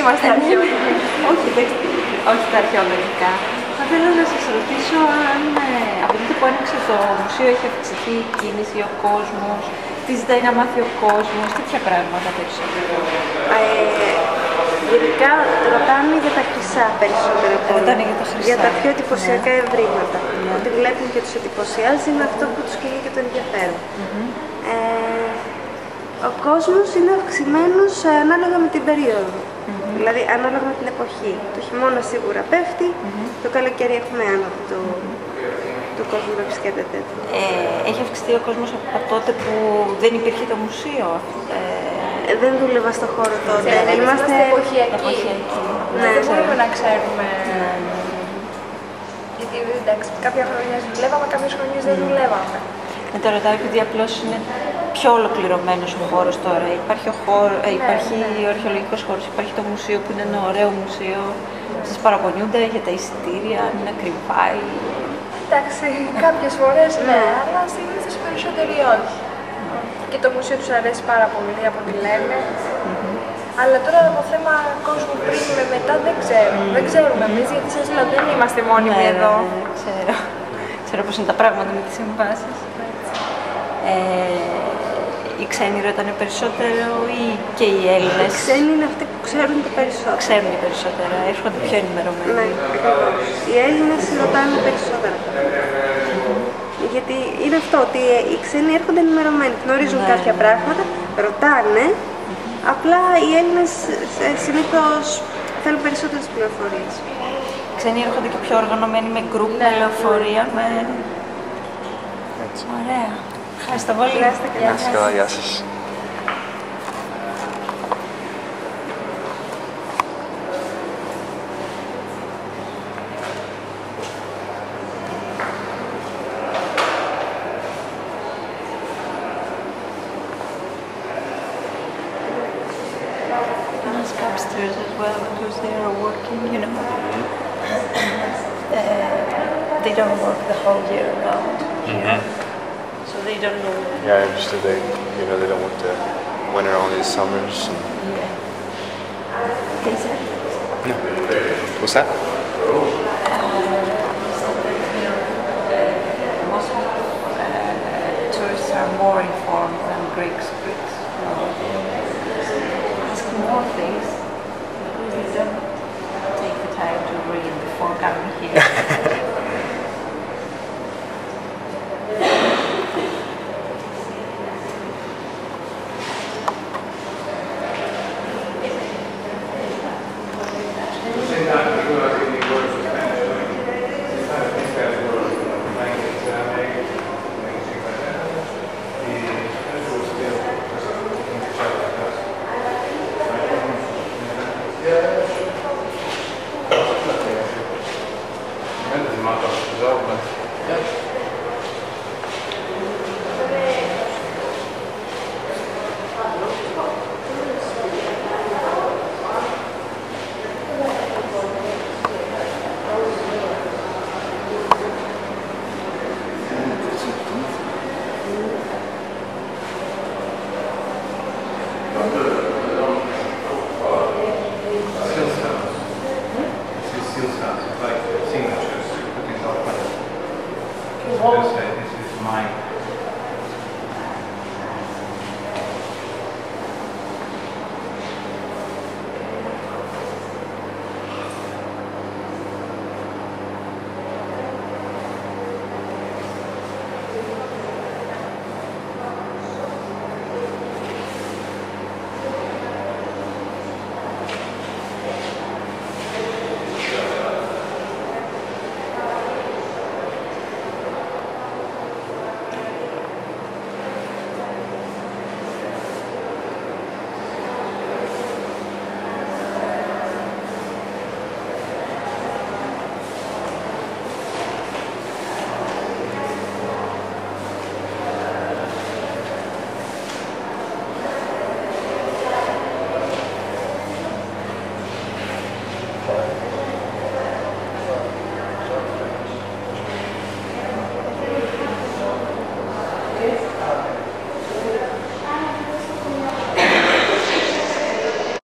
είμαστε αρχαιολογικοί. Όχι τα αρχαιολογικά. Θα θέλω να σας ρωτήσω αν από τότε που άνοιξε το μουσείο έχει αυξηθεί η κίνηση, ο κόσμος, τι ζητάει να μάθει ο κόσμος, τέτοια πράγματα περισσότερο. Γενικά ρωτάνε για τα χρυσά περισσότερο. Ρωτάνε για τα χρυσά. Για τα πιο εντυπωσιακά ευρήματα. Ότι βλέπουν και τους εντυπωσιάζει, είναι αυτό που τους κινεί και το ενδιαφέρον. Ο κόσμος είναι αυξημένος ανάλογα με την περίοδο. Δηλαδή ανάλογα με την εποχή. Το χειμώνα σίγουρα πέφτει, το καλοκαίρι έχουμε άνοδο του κόσμου που επισκέπτεται. Έχει αυξηθεί ο κόσμος από τότε που δεν υπήρχε το μουσείο. Δεν δούλευα στο χώρο τότε. Είμαστε εποχιακοί. Ναι, δεν μπορούμε να ξέρουμε. Γιατί εντάξει, κάποια χρόνια δουλεύαμε, κάποιες χρονιές δεν δουλεύαμε. Το ρωτάω επειδή απλώς είναι πιο ολοκληρωμένος ο χώρος τώρα. Υπάρχει ο αρχαιολογικός χώρος, υπάρχει το μουσείο που είναι ένα ωραίο μουσείο. Σας παραπονιούνται για τα εισιτήρια, αν είναι ακριβά ή... Εντάξει, κάποιες φορές ναι, αλλά συνήθως οι περισσότεροι όχι. Και το μουσείο τους αρέσει πάρα πολύ από ό,τι λένε. Αλλά τώρα από θέμα κόσμου πριν με μετά δεν ξέρουμε. Δεν ξέρουμε εμείς, γιατί σας λέω δεν είμαστε μόνιμοι εδώ. Ξέρω. Ξέρω πώς είναι τα πράγματα με τις συμβάσεις. Οι ξένοι ρωτάνε περισσότερο ή και οι Έλληνες? Οι ξένοι είναι αυτοί που ξέρουν το περισσότερο. Ξέρουν περισσότερα, έρχονται πιο ενημερωμένοι. Ναι, ακριβώς. Οι Έλληνες ρωτάνε περισσότερα. Γιατί είναι αυτό, ότι οι ξένοι έρχονται ενημερωμένοι, γνωρίζουν κάποια πράγματα, ρωτάνε, απλά οι Έλληνες συνήθως θέλουν περισσότερες πληροφορίες. Οι ξένοι έρχονται και πιο οργανωμένοι με γκρουπ, με λεωφορεία, με... Ωραία. Ευχαριστώ πολύ. Να είστε καλά. Γεια σας. Upstairs as well because they are working, you know. They don't work the whole year round, so they don't know. Yeah, I understood. They don't work the winter, only the summers. Yeah. No. What's that? Most tourists are more informed than Greeks. Ask more things.